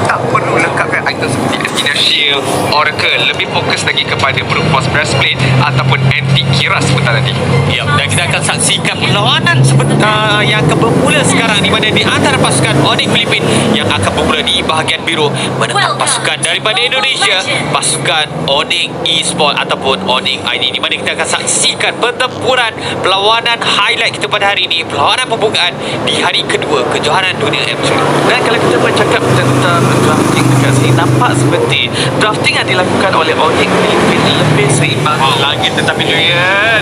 tak perlu lengkapkan item seperti Athena Shield, Oracle, lebih fokus lagi kepada Brute Force Breastplate ataupun anti Kira sebentar tadi. Ya, dan kita akan saksikan perlawanan sebentar yang akan bermula sekarang di mana di antara pasukan Onyx Filipin yang akan bermula di bahagian biru menentang pasukan daripada Indonesia, pasukan Onyx Esports ataupun Onyx ID, di mana kita akan saksikan pertempuran perlawanan highlight kita pada hari ini, perlawanan pembukaan di hari kedua kejohanan dunia M3. Dan kalau kita bercakap tentang drafting dekat sini, nampak seperti drafting yang dilakukan oleh Onyx Filipin lebih seimbang Lagi tetapi Julian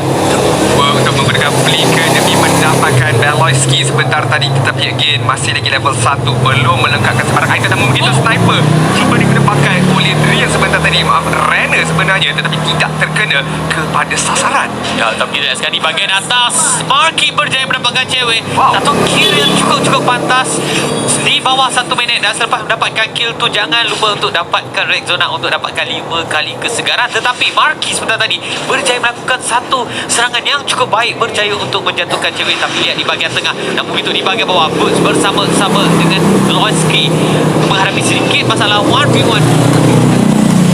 untuk memberikan flicker demi mendapatkan Beloyski. Sebentar tadi kita punya gain masih lagi level 1, belum melengkapkan sebarang item, namun begitu sniper cuba digunakan pakai oleh Drian sebentar tadi, Renner sebenarnya, tetapi tidak terkena kepada sasaran. Ya, tapi lihat sekali di bahagian atas, Marky berjaya mendapatkan cewek. Wow. Satu kill yang cukup pantas di bawah 1 minit, dan selepas mendapatkan kill tu jangan lupa untuk dapatkan red zona untuk dapatkan 5 kali kesegaran. Tetapi Marky sebentar tadi berjaya melakukan satu serangan yang cukup baik, berjaya untuk menjatuhkan cewek. Tapi lihat di bahagian tengah, namun itu di bahagian bawah, Boots bersama-sama dengan Loiski menghadapi sedikit masalah 1v1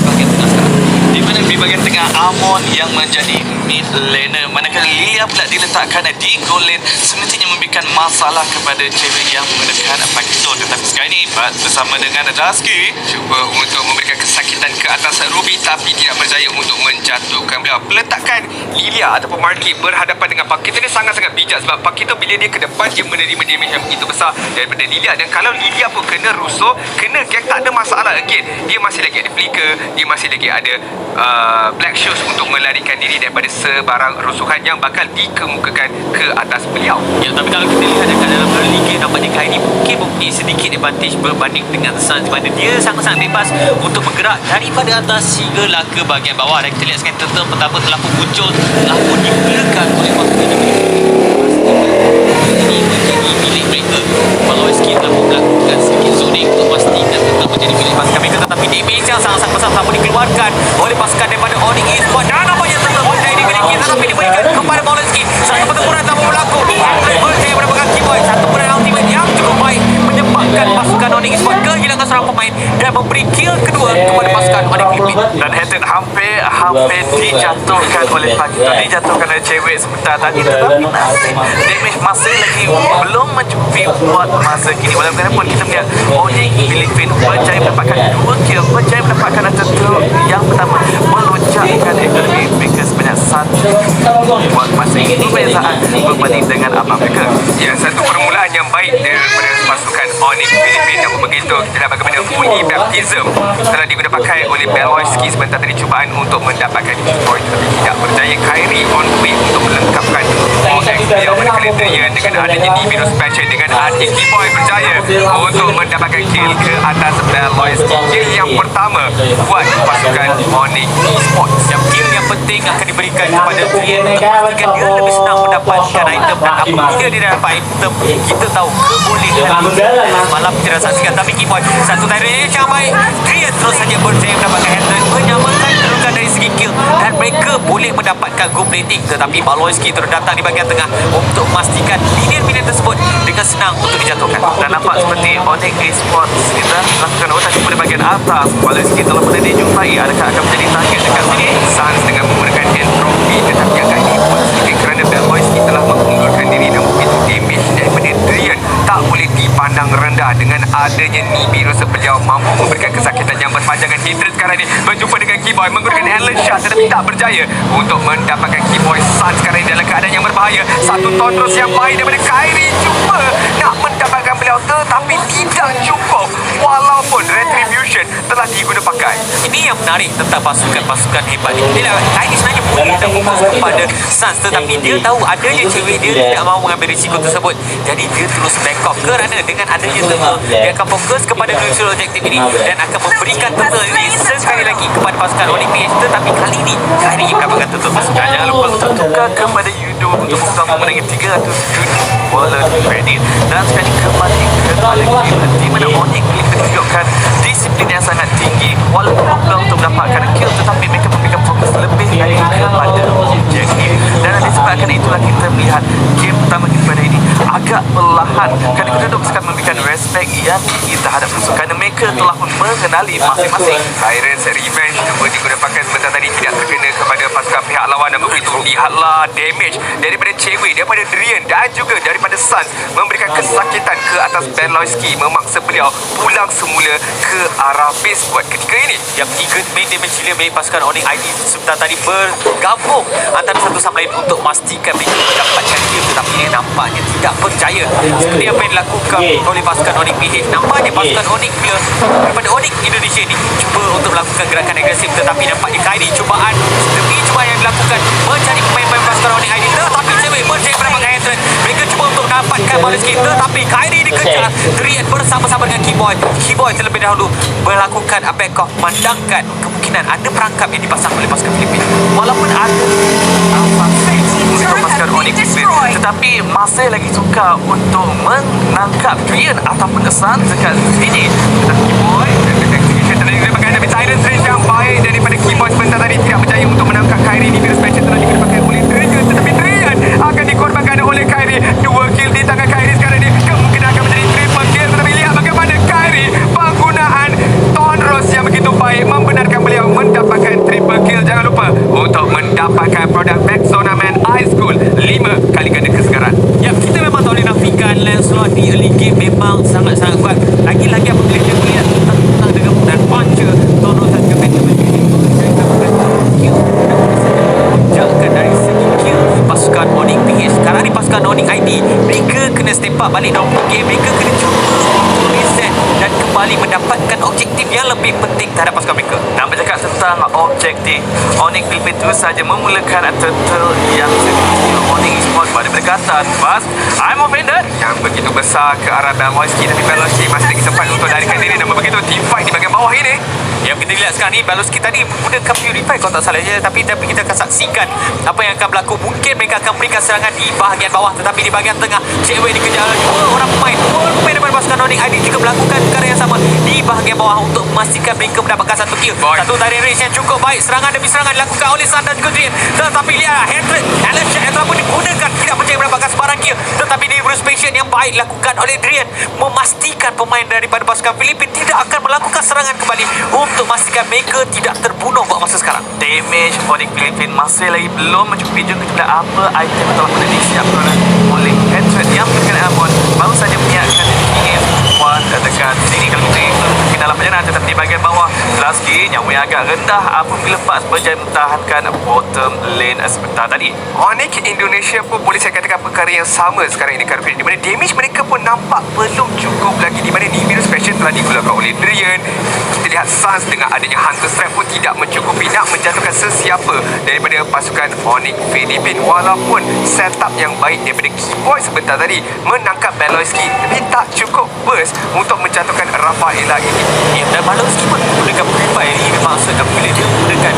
bahagian tengah sekarang. di mana di bahagian tengah Amon yang menjadi mid laner, manakala Lilia pula diletakkan di goal lane, semestinya memberikan masalah kepada cewek yang menekan Pakito. Tetapi sekarang ini bersama dengan Daski Cuba untuk memberikan kesakitan ke atas Ruby tapi tidak berjaya untuk menjatuhkan beliau. Peletakan Lilia ataupun Marky berhadapan dengan Pakito ni sangat-sangat bijak, sebab Pakito bila dia ke depan dia menerima damage yang begitu besar daripada Lilia, dan kalau Lilia pun kena rusuh, kena gag, tak ada masalah. Again, dia masih lagi ada flicker, dia masih lagi ada black shoes untuk melarikan diri daripada sebarang rusuhan yang bakal dikemukakan ke atas beliau. Ya, tapi kalau kita lihat dekat dalam early game, nampaknya kali ini mungkin mempunyai sedikit advantage berbanding dengan Suns, mana dia sangat-sangat bebas untuk bergerak daripada atas hinggalah ke bahagian bawah. Dan kita lihat sekarang turtle pertama telah pun muncul, telah pun dibelakan oleh pasukan ini menjadi milik mereka. Maloyski telah pun melakukan sedikit zoning untuk pastikan turtle menjadi milik pasukan mereka, tetapi damage yang sangat-sangat besar telah pun dikeluarkan oleh pasukan daripada Onyx Esports, dan nampaknya turtle berjaya dimiliki tetapi diberikan kepada Maloyski. Satu pertempuran telah pun berlaku, berjaya mendapatkan keyboard, satu pertempuran ultimate yang cukup baik menyebabkan pasukan Onyx Esports kehilangan seorang pemain dan memberi kill kedua kepada pasukan Onyx Filipin. dan Hatton hampir dijatuhkan oleh Pakito, dijatuhkan oleh cewek sebentar tadi, tetapi damage masih lagi belum mencukupi buat masa kini. Walaupun kita melihat Onyx Filipin berjaya mendapatkan 2 kill, berjaya mendapatkan turtle yang pertama, melonjakkan ekonomi mereka sebanyak 1 buat masa ini, perbezaan berbanding dengan abang mereka. Ya, satu permulaan yang baik daripada pasukan Onyx Filipin. Namun begitu, kita lihat bagaimana Uni Baptism telah digunakan pakai oleh Beloyski sebentar tadi, cubaan untuk mendapatkan destroy tetapi tidak berjaya. Kyrie on the way untuk melengkapkan Onyx beliau manakala Drian dengan adanya Nibiru Special dengan adik Keyboy berjaya untuk mendapatkan kill ke atas Beloyski. Kill yang pertama buat pasukan Onyx Esports. Yang kill yang penting akan diberikan kepada Drian untuk memastikan dia lebih senang mendapatkan item, dan apabila dia dapat item, kita tahu kebolehan malam kita dah saksikan. Tapi Keyboy satu tarik yang baik, Drian terus saja berjaya mendapatkan Hatton, menyamakan kedudukan dari segi kill, dan mereka boleh mendapatkan go plating. Tetapi Maloyski terus datang di bahagian tengah untuk memastikan minion-minion tersebut dengan senang untuk dijatuhkan. Dan nampak seperti Onyx Esports kita lakukan otak pada bahagian atas. Maloyski telah pernah dijumpai, adakah akan menjadi target dekat sini? Suns dengan menggunakan entropy, tetapi agak ini pun sedikit kerana Beloyski telah mengundurkan diri, dan begitu damage daripada Drian tak boleh dipandang rendah. Dengan adanya Nibiru sepejauh mampu memberikan kesakitan yang berpanjangan. Hatred sekarang ini berjumpa dengan Keyboy menggunakan Allen Shot tetapi tak berjaya untuk mendapatkan Keyboy. Suns sekarang ini dalam keadaan yang berbahaya. Satu tondros yang baik daripada Kyrie, cuba nak mendapatkan beliau tetapi tidak cukup, walaupun Retribution telah digunakan pakai. Ini yang menarik tentang pasukan-pasukan hebat ni. Dia Kyrie sebenarnya boleh tak fokus kepada Suns, tetapi dia tahu adanya cewek, dia tidak mahu mengambil risiko tersebut, jadi dia terus back off. Kerana dengan adanya turtle, dia akan fokus kepada mutual objektif ini dan akan memberikan turtle ini sekali lagi kepada pasukan Onyx PH. Tetapi kali ini Kyrie mendapatkan turtle. Dan jangan lupa untuk tukar kepada Yudo untuk bukan memenangi 300 juta wallet kredit. Dan sekali kembali di mana Onyx Filipin menunjukkan disiplin yang sangat tinggi, walaupun peluang untuk mendapatkan kill, tetapi mereka memberikan fokus lebih lagi kepada objektif. Dan disebabkan itulah kita melihat game pertama kita pada ini agak perlahan, kerana kita sekarang memberikan respect yang tinggi terhadap pasukan mereka mereka telah pun mengenali masing-masing. Tyrant's Revenge cuba digunakan sebentar tadi tidak terkena kepada pasukan pihak lawan, dan begitu lihatlah damage daripada Cewek, daripada Drian dan juga daripada Suns memberikan kesakitan ke atas Beloyski, memaksa beliau pulang semula ke arah base buat ketika ini. Yang tiga main damage gila milik pasukan Onyx ID sebentar tadi bergabung antara satu sama lain untuk memastikan mereka mendapatkan kill, tetapi ini nampaknya tidak berjaya seperti apa yang dilakukan oleh pasukan Onyx PH. Nampaknya pasukan Onyx player daripada Onyx Indonesia ni cuba untuk melakukan gerakan agresif, tetapi nampaknya kali cubaan demi cubaan yang dilakukan mencari pemain-pemain pasukan Onyx ID, tetapi Cewek berjaya mendapatkan headset. Mereka cuba untuk dapatkan Beloyski, tetapi Kyrie dikejar Drian bersama-sama dengan Keyboy. Keyboy terlebih dahulu melakukan back off, memandangkan kemungkinan ada perangkap yang dipasang oleh pasukan Filipina. Walaupun ada untuk pasukan Onyx Filipina, tetapi masih lagi suka untuk menangkap Drian ataupun Sun dekat sini. Tetapi Keyboy execution tadi digunakan dari Tyrant's Range yang baik daripada Keyboy sebentar tadi tidak berjaya untuk menangkap Kyrie. Di virus special telah digunakan oleh Drian, tetapi Drian akan dikorbankan oleh Kyrie. 2 kill di tangan Kyrie sekarang ni, kemungkinan akan menjadi triple kill, tetapi lihat bagaimana Kyrie penggunaan Tonros yang begitu baik membenarkan beliau mendapatkan triple kill. Jangan lupa untuk mendapatkan produk Backzona Man High School 5 kali ganda kesegaran. Ya, kita memang tak boleh nafikan Lancelot di early game memang sangat-sangat kuat. Lagi-lagi apabila dia melihat tentang dengan dan puncher Tono dan juga Benjamin jangka dari segi kill pasukan Onyx PH. Sekarang ni pasukan Onyx ID mereka kena step up balik dalam game. Mereka kena cuba untuk reset dan kembali mendapatkan objektif yang lebih penting terhadap pasukan mereka. Nak bercakap tentang objektif, Onyx Filipina terus saja memulakan turtle yang sebenarnya Onyx Esports pada berdekatan. Bas, I'm offended. Yang begitu besar ke arah Beloyski, tapi Beloyski masih lagi sempat untuk larikan diri, dan begitu team fight di bahagian bawah ini. Yang kita lihat sekarang ni Beloyski tadi menggunakan Purify kalau tak salah je, tapi kita akan saksikan apa yang akan berlaku. Mungkin mereka akan berikan serangan di bahagian bawah, tetapi di bahagian tengah Cewek dikejar oleh dua orang pemain daripada pasukan Onyx ID juga melakukan perkara yang sama di bahagian bawah untuk memastikan mereka mendapatkan satu kill. Satu tarik range yang cukup baik, serangan demi serangan dilakukan oleh Sun dan juga Drian, tetapi lihat headset Alan Shah yang telah pun digunakan tidak berjaya mendapatkan sebarang kill, tetapi di Bruce Patient yang baik dilakukan oleh Drian memastikan pemain daripada pasukan Filipina tidak akan melakukan serangan kembali untuk memastikan mereka tidak terbunuh buat masa sekarang. Damage Onyx Filipina masih lagi belum mencukupi. Jom kita lihat apa item yang telah pun disiapkan oleh Headset yang berkenaan pun baru saja menyiapkan game one dekat sini. Kalau kita ikut dalam perjalanan, tetapi di bahagian bawah Lasky nyawa yang agak rendah apabila PAS berjaya mempertahankan bottom lane sebentar tadi. Onyx Indonesia pun boleh saya katakan perkara yang sama sekarang ini, di mana damage mereka pun nampak belum cukup lagi, di mana Nibiru Special telah digunakan oleh Drian. Kita lihat Suns dengan adanya Hunter Strike pun tidak mencukupi nak menjatuhkan sesiapa daripada pasukan Onyx Filipina. Walaupun setup yang baik daripada Keyboy sebentar tadi menangkap Beloyski, tapi tak cukup burst untuk menjatuhkan Rafaela ini. Ya, dan Beloyski pun menggunakan Purify ini memang maksud apabila dia menggunakan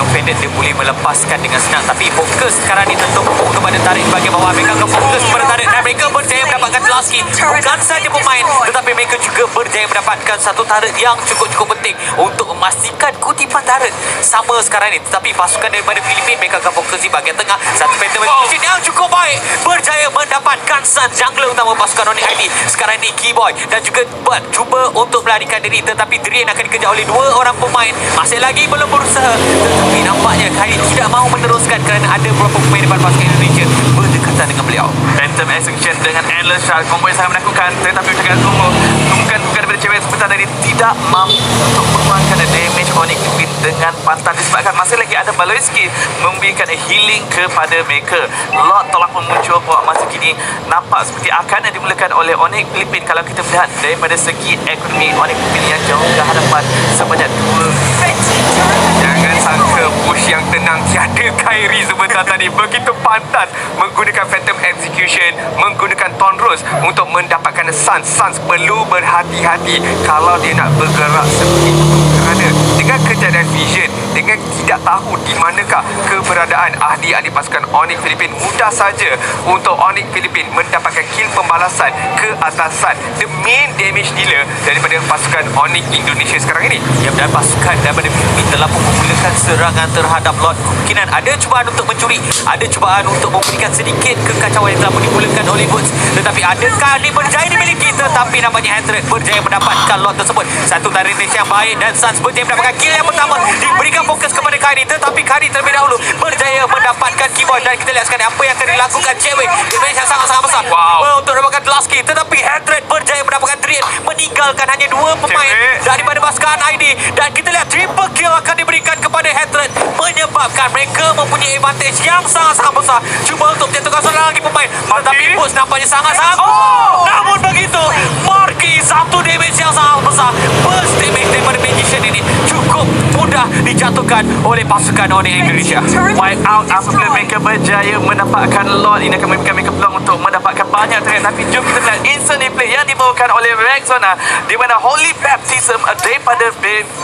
offended dia boleh melepaskan dengan senang, tapi fokus sekarang ni tentu untuk pada tarik bahagian bawah. Mereka akan fokus pada tarik dan mereka berjaya mendapatkan Lasky. Bukan saja pemain, tetapi mereka juga berjaya mendapatkan satu tarik yang cukup penting untuk memastikan kutipan tarik sama sekarang ni. Tetapi pasukan daripada Filipina mereka akan fokus di bahagian tengah. Satu phantom yang cukup baik berjaya mendapatkan Sun jungler utama pasukan Onyx ID. Sekarang ni Keyboy dan juga Bud cuba untuk melarikan diri, tetapi Drian akan dikejar oleh dua orang pemain. Masih lagi belum berusaha, tetapi nampaknya Kyrie tidak mahu meneruskan kerana ada beberapa pemain daripada pasukan Indonesia berdekatan dengan beliau. Phantom Execution dengan Endless Shard combo yang sangat menakutkan, tetapi jangan tunggu bukan daripada Cewek sebentar tadi tidak mampu untuk mengeluarkan damage Onyx Filipina dengan pantas, disebabkan masih lagi ada Beloyski memberikan healing kepada mereka. Lot telah pun muncul buat masa kini, nampak seperti akan dimulakan oleh Onyx Filipina. Kalau kita melihat daripada segi ekonomi Onyx Filipina yang jauh ke hadapan sebanyak 2. Jangan sangka push yang tenang tiada Kyrie sebentar tadi, begitu pantas menggunakan Phantom Execution, menggunakan Tonros untuk mendapatkan Suns. Suns perlu berhati-hati kalau dia nak bergerak seperti itu, kerana mana dengan ketiadaan vision, dengan tidak tahu di manakah keberadaan ahli-ahli pasukan Onyx Filipin, mudah saja untuk Onyx Filipin mendapatkan kill pembalasan ke atasan the main damage dealer daripada pasukan Onyx Indonesia sekarang ini. Yang dan pasukan daripada Filipin telah memulakan serangan terhadap Lord. Kemungkinan ada cubaan untuk mencuri, ada cubaan untuk memberikan sedikit kekacauan yang telah dimulakan oleh Woods. Tetapi adakah ini berjaya dimiliki? Tetapi nampaknya Hatred berjaya mendapatkan Lord tersebut. Satu tarik yang baik dan Suns berjaya mendapatkan kill yang pertama. Diberikan fokus kepada Kyrie, tetapi Kyrie terlebih dahulu berjaya mendapatkan keyboard. Dan kita lihat sekarang apa yang akan dilakukan Cewek. Damage yang sangat-sangat besar untuk mendapatkan last kill. Tetapi Hatred berjaya mendapatkan Dream, meninggalkan hanya 2 pemain daripada pasukan ID. Dan kita lihat triple kill akan diberikan kepada Hatred, menyebabkan mereka mempunyai advantage yang sangat-sangat besar. Cuba untuk menjatuhkan seorang lagi pemain, tetapi Boost nampaknya sangat-sangat namun begitu, Marky satu damage yang sangat besar. Burst damage daripada Magician ini cukup mudah dijatuhkan oleh pasukan Onyx Indonesia. Wipe out apabila mereka berjaya mendapatkan Lord. Ini akan memberikan mereka peluang untuk mendapatkan banyak target. Tapi jom kita melihat instant replay yang dibawakan oleh Rexona, di mana Holy Baptism daripada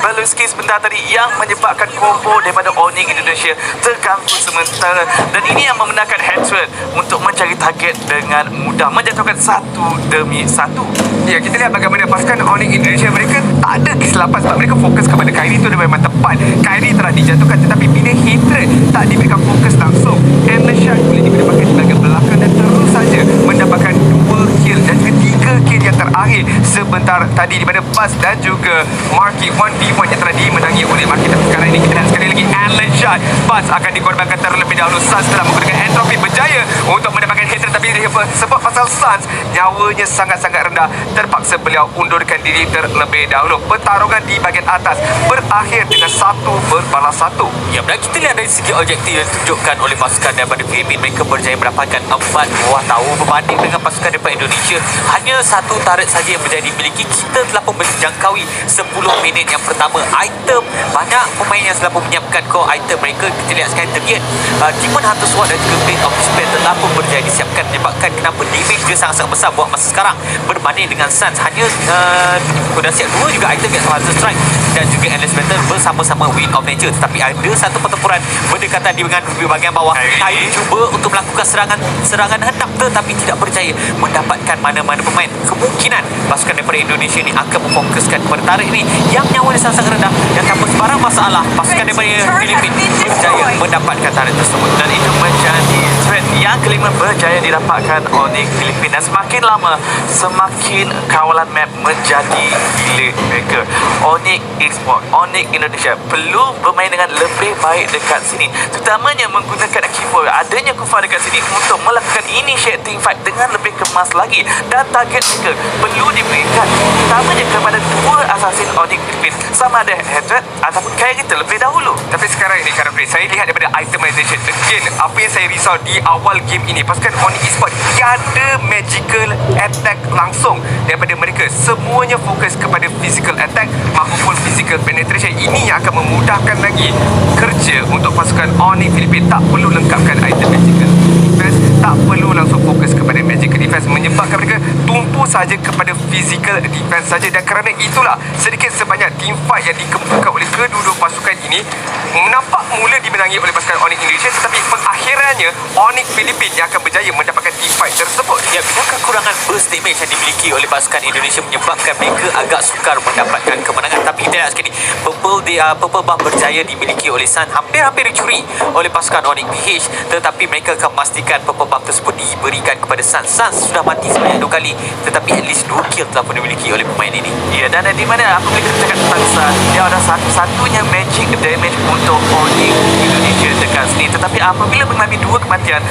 Beluski sebentar tadi yang menyebabkan combo daripada Onyx Indonesia terganggu sementara. Dan ini yang membenarkan Hatred untuk mencari target dengan mudah, menjatuhkan satu demi satu. Ya, kita lihat bagaimana pasukan Onyx Indonesia, mereka tak ada kesilapan sebab mereka fokus kepada Kyrie. Itu memang tepat. Kyrie telah dijatuhkan, tetapi bila Hatred tak diberikan fokus langsung, Amneshan boleh digunakan di bahagian belakang dan terus saja mendapatkan 2 kill dan juga 3 kill yang terakhir sebentar tadi di mana Buzz dan juga Marky 1v1 yang telah dimenangi oleh Marky. Tapi sekarang ini kita lihat sekali lagi Amneshan. Buzz akan dikorbankan terlebih dahulu. Suns telah menggunakan entropy berjaya untuk mendapatkan Hatred, tapi sebab pasal Suns nyawanya sangat-sangat rendah, terpaksa beliau undurkan diri terlebih dahulu. Pertarungan di bahagian atas berakhir dengan 1-1. Ya, dan kita lihat dari segi objektif yang ditunjukkan oleh pasukan daripada Filipin, mereka berjaya mendapatkan 4 buah tower berbanding dengan pasukan daripada Indonesia hanya 1 turret saja yang berjaya dimiliki. Kita telah pun menjangkaui 10 minit yang pertama. Item, banyak pemain yang telah pun menyiapkan core item mereka. Kita lihat sekarang terlihat Demon Hunter Sword dan juga Blade of Despair telah pun berjaya disiapkan, menyebabkan kenapa damage dia sangat-sangat besar buat masa sekarang berbanding dengan Suns. Hanya dah siap 2 juga item yang sama, Strike dan juga Endless Battle bersama-sama Wind of Nature. Tetapi ada satu pertempuran berdekatan di bahagian bawah. Kyrie cuba untuk melakukan serangan hendak, tetapi tidak berjaya mendapatkan mana-mana pemain. Kemungkinan pasukan daripada Indonesia ni akan memfokuskan kepada tarik ni yang nyawanya sangat-sangat rendah, dan tanpa sebarang masalah pasukan daripada Filipin berjaya mendapatkan tarik tersebut. Dan itu menjadi threat yang kelima berjaya didapatkan oleh Filipin. Dan semakin lama, semakin kawalan map menjadi milik mereka. Onyx Esports, Onyx Indonesia perlu bermain dengan lebih baik dekat sini, terutamanya menggunakan keyboard. Adanya Kufa dekat sini untuk melakukan initiating fight dengan lebih kemas lagi, dan target mereka perlu diberikan utamanya kepada 2 assassin Onyx Filipin, sama ada Hatred ataupun Kyrie terlebih dahulu. Tapi sekarang ini Karam Free, saya lihat daripada itemization again, apa yang saya risau di awal game ini, pasukan Onyx Esports tiada magical attack langsung daripada mereka. Semuanya fokus kepada physical attack maupun physical penetration. Ini yang akan memudahkan lagi kerja untuk pasukan Onyx Filipin. Tak perlu lengkapkan item magical defense, tak perlu langsung fokus kepada magical defense, menyebabkan mereka tumpu saja kepada physical defense saja. Dan kerana itulah sedikit sebanyak team fight yang dikemukakan oleh kedua-dua pasukan ini nampak mula dimenangi oleh pasukan Onyx Indonesia, tetapi pengakhirannya Onyx Filipin yang akan berjaya mendapatkan team fight tersebut. Ya, kekurangan burst damage yang dimiliki oleh pasukan Indonesia menyebabkan mereka agak sukar mendapatkan kemenangan. Tapi kita lihat sekali, Purple Buff berjaya dimiliki oleh Sun, hampir-hampir dicuri oleh pasukan Onyx PH, tetapi mereka akan memastikan Purple Buff tersebut diberikan kepada Sun. Sun sudah mati sebanyak 2 kali, tetapi at least 2 kill telah pun dimiliki oleh pemain ini. Ya, dan di mana apabila kita cakap tentang Sun, dia ada satu-satunya magic damage untuk Onyx Indonesia dekat sini. Tetapi apabila mengalami 2 kematian,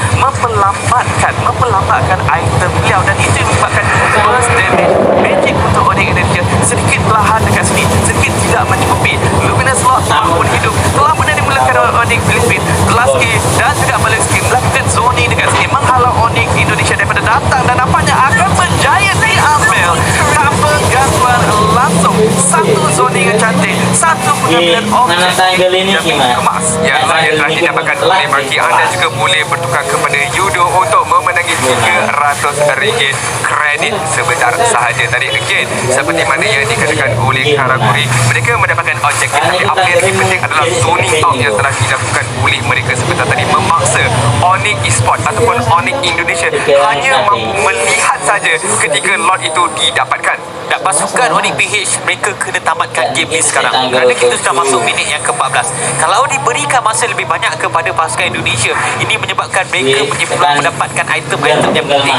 memperlambatkan item beliau, dan itu menyebabkan burst damage magic untuk Onyx Indonesia sedikit perlahan dekat sini, sedikit tidak mencukupi. Luminous Lord walaupun hidup telah pun dimulakan oleh Onyx Filipin. Telaski dan juga Beluski melakukan zoning dekat sini, menghalau Onyx Indonesia daripada datang, dan nampaknya akan berjaya diambil tanpa gangguan langsung. Satu zoning yang cantik, satu untuk pengambilan mana tanggal ini gimana? kemas yang telah didapatkan oleh Marky. Anda juga boleh bertukar kepada Yudo untuk memenangi RM300 kredit sebentar sahaja. Tadi again, seperti mana yang dikatakan oleh Karaguri, mereka mendapatkan objektif, tapi apa yang lebih penting adalah zoning out yang telah dilakukan oleh mereka sebentar tadi, memaksa Onyx Esports ataupun Onyx Indonesia hanya mampu melihat saja ketika lot itu didapatkan. Dan pasukan Onyx PH mereka kena tamatkan game ni sekarang kerana kita sudah masuk minit yang ke-14. Kalau diberikan masa lebih banyak kepada pasukan Indonesia, ini menyebabkan mereka belum mendapatkan item-item yang penting.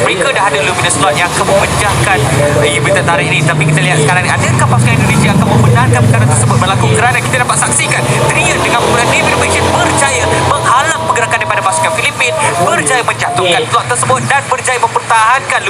Mereka dah ada luminous slot yang akan memecahkan event tertarik ini, tapi kita lihat sekarang ni, adakah pasukan Indonesia akan membenarkan perkara tersebut berlaku? Kerana kita dapat saksikan Triad dengan penggunaan David Mason berjaya menghalang pergerakan daripada pasukan Filipin, berjaya menjatuhkan plot tersebut dan berjaya mempertahankan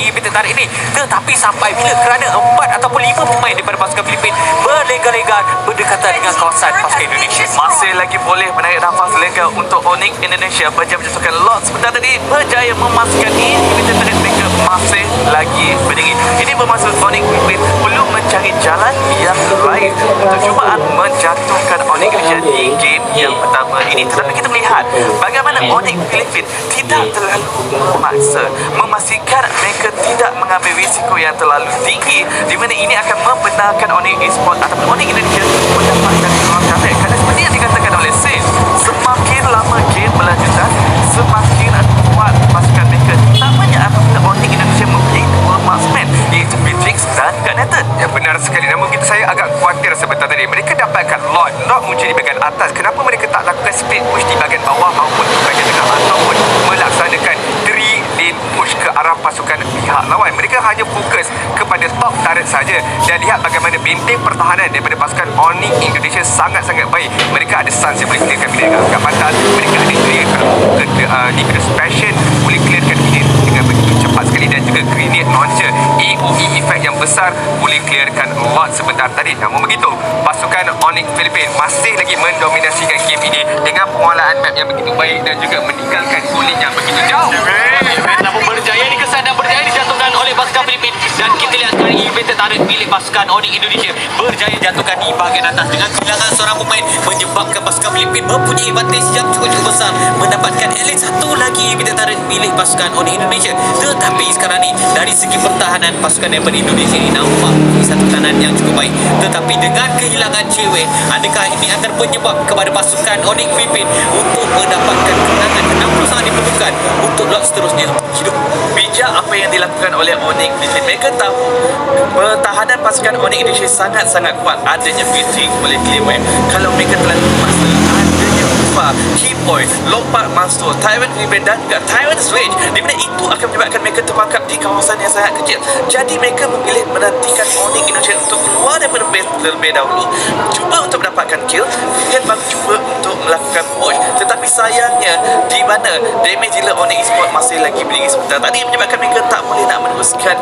event tertarik ini. Tetapi sampai bila? Kerana 4 ataupun 5 pemain daripada pasukan Filipin berlega-lega berdekatan dengan kawasan pasukan Indonesia. Masih lagi boleh menarik nafas lega untuk Onyx Indonesia berjaya menjatuhkan lot sebentar tadi, berjaya memastikan ini kita mereka masih lagi berdiri. Ini bermaksud Onyx Filipin belum mencari jalan yang lain untuk cubaan menjatuhkan Onyx Indonesia di game yang pertama ini. Tetapi kita melihat bagaimana Onyx Filipin tidak terlalu memaksa, memastikan mereka tidak mengambil risiko yang terlalu tinggi, di mana ini akan membenarkan Onyx Esports ataupun Onyx Indonesia mendapatkan ruang kafet. Kerana seperti yang dikatakan oleh Sin, semakin lama game berlanjutan, semakin kuat pasukan mereka. Terutamanya apabila Onyx Indonesia mempunyai dua marksman, iaitu Beatrix dan Gatneton. Ya, benar sekali. Namun saya agak khawatir sebentar tadi. Mereka dapatkan lot muncul di bahagian atas. Kenapa mereka tak lakukan split push di bahagian bawah maupun di bahagian tengah, ataupun melaksanakan 3-lane push ke arah pasukan pihak lawan? Mereka hanya fokus kepada top turret saja. Dan lihat bagaimana benteng pertahanan daripada pasukan Onyx Indonesia sangat-sangat baik. Mereka ada Suns yang boleh clearkan bila agak pantas. Mereka ada clear Nicholas Passion boleh clearkan bila dengan begitu cepat sekali, dan juga grenade launcher AOE effect yang besar boleh clearkan lot sebentar tadi. Namun begitu, pasukan Onyx Filipin masih lagi mendominasikan game ini dengan penguasaan map yang begitu baik dan juga meninggalkan kulit yang begitu jauh. Namun berjaya dikesan dan berjaya dijatuhkan oleh pasukan Filipin. Dan kita lihat sekarang event tertarik milik pasukan Onyx Indonesia berjaya jatuhkan di bahagian atas dengan kehilangan seorang pemain, menyebabkan pasukan Filipin mempunyai advantage yang cukup besar, mendapatkan at least satu lagi event tertarik milik pasukan Onyx Indonesia. Tetapi sekarang ni dari segi pertahanan pasukan daripada Indonesia ini nampak satu tahanan yang cukup baik. Tetapi dengan kehilangan cewek, adakah ini akan penyebab kepada pasukan Onyx Filipin untuk mendapatkan kemenangan? Kenapa sangat diperlukan untuk lot seterusnya hidup? Bijak apa yang dilakukan oleh Onyx Filipin. Mereka tahu pertahanan pasukan Onyx Indonesia sangat-sangat kuat. Adanya Beatrix boleh clear wave. Kalau mereka telah memaksa adanya Ufa, key point, lompat masuk Tyrant Filipin dan juga Tyrant's Rage, di mana itu akan menyebabkan mereka terpangkap di kawasan yang sangat kecil. Jadi mereka memilih menantikan Onyx Indonesia untuk keluar daripada base terlebih dahulu, cuba untuk mendapatkan kill dan baru cuba untuk melakukan push. Tetapi sayangnya di mana damage dealer Onyx Esports masih lagi berdiri sebentar tadi, menyebabkan mereka tak boleh nak meneruskan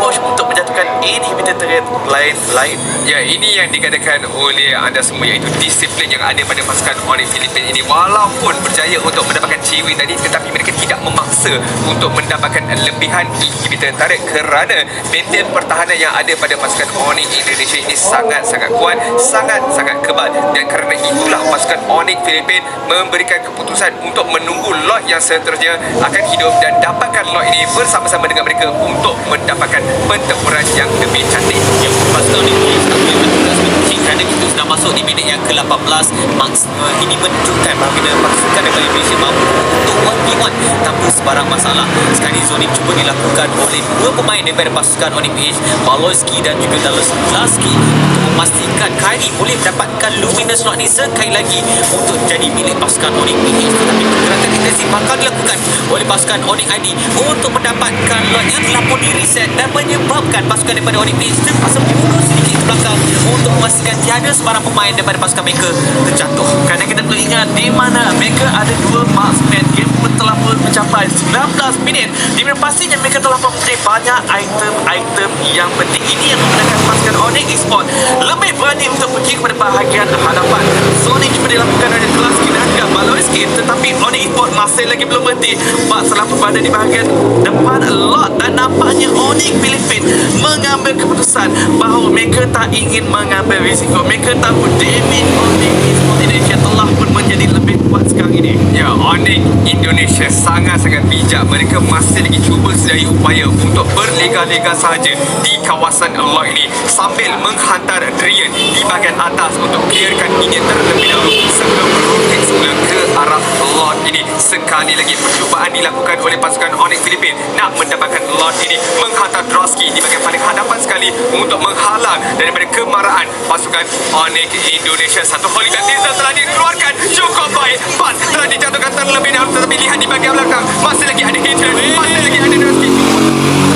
push untuk menjatuhkan inhibitor turret lain-lain. Ya, ini yang dikatakan oleh anda semua, iaitu disiplin yang ada pada pasukan Onyx Filipin ini. Walaupun berjaya untuk mendapatkan cewek tadi, tetapi mereka tidak memaksa untuk mendapatkan lebihan inhibitor turret kerana benteng pertahanan yang ada pada pasukan Onyx Indonesia ini sangat-sangat kuat, sangat-sangat kebal. Dan kerana itulah pasukan Onyx Filipin memberikan keputusan untuk menunggu lot yang seterusnya akan hidup dan dapatkan lot ini bersama-sama dengan mereka untuk mendapatkan pertempuran yang lebih cantik. Ya, pasukan Indonesia tak boleh bertugas berkucing kerana kita sudah masuk di minit yang ke-18 maksimal. Ini menunjukkan bahawa pasukan daripada Indonesia mampu untuk 1v1 tanpa sebarang masalah. Sekali zoning cuba dilakukan oleh dua pemain daripada pasukan Onyx PH, Maloyski dan juga Dallas Klaski, untuk memastikan Kylie boleh mendapatkan luminous slot ni sekali lagi untuk jadi milik pasukan Onyx PH. Tetapi pergerakan intensif bakal dilakukan oleh pasukan Onyx ID untuk mendapatkan lot yang telah pun di-reset dan menyebabkan pasukan daripada Onyx PH terpaksa mundur sedikit ke belakang untuk memastikan tiada sebarang pemain daripada pasukan mereka terjatuh. Kerana kita perlu ingat di mana mereka ada dua marksman, game betul telah pun mencapai 19 minit di mana pastinya mereka telah memberi banyak item-item yang penting. Ini yang membenarkan pasukan Onyx Esports lebih berani untuk pergi kepada bahagian hadapan. Sonic cuma dilakukan oleh Klasky dan juga Baloyski, tetapi Onyx Esports masih lagi belum berhenti. Bak telah berada di bahagian depan lot dan nampaknya Onyx Philippines mengambil keputusan bahawa mereka tak ingin mengambil risiko. Mereka tahu damage Onyx Esports Indonesia telah pun menjadi lebih kuat sekarang ini. Ya, Onyx Indonesia sangat-sangat bijak. Mereka masih lagi cuba sedaya upaya untuk berlega-lega saja di kawasan lot ini sambil menghantar Drian di bahagian atas untuk clearkan ini terlebih dahulu sebelum roket semula ke arah lot ini. Sekali lagi percubaan dilakukan oleh pasukan Onyx Philippines nak mendapatkan lot ini, menghantar Drosky di bahagian paling hadapan sekali untuk menghalang daripada kemarahan pasukan Onyx Indonesia. Satu Holiday Diesel telah dikeluarkan cukup baik. Pas telah dijatuhkan terlebih dahulu, tetapi lihat di bahagian belakang masih lagi ada Hitler, masih lagi ada Drosky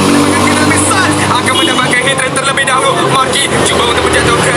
mendapatkan kena besar, akan mendapatkan Hitler terlebih dahulu. Maki cuba untuk menjatuhkan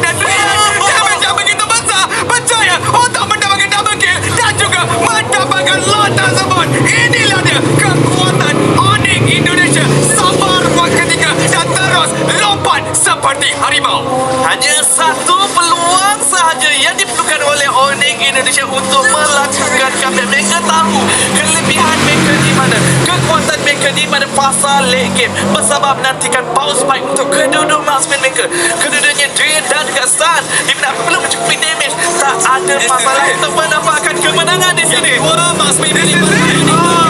dan Drian damage yang begitu besar, percaya untuk mendapatkan double kill dan juga mendapatkan lot tersebut. Inilah dia kekuatan Onyx Indonesia. Sabar buat ketiga dan terus lompat seperti harimau. Hanya satu peluang sahaja yang diperlukan oleh Onyx Indonesia untuk melakukan comeback. Mereka tahu kelebihan mereka di mana, kekuatan mereka di mana fasa late game. Bersabar menantikan power spike untuk kedua-dua marksman mereka. Kedua-duanya Drian dan juga Stan di mana belum mencukupi damage. Tak ada masalah untuk mendapatkan kemenangan di sini. Wah, marksman ini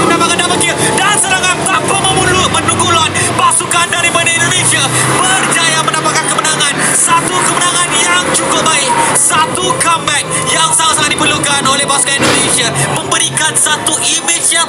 mendapatkan double kill dan serangan tanpa menunggu lot. Pasukan daripada Indonesia berjaya mendapatkan kemenangan. Satu kemenangan yang cukup baik, satu comeback yang sangat-sangat diperlukan oleh pasukan Indonesia, memberikan satu image yang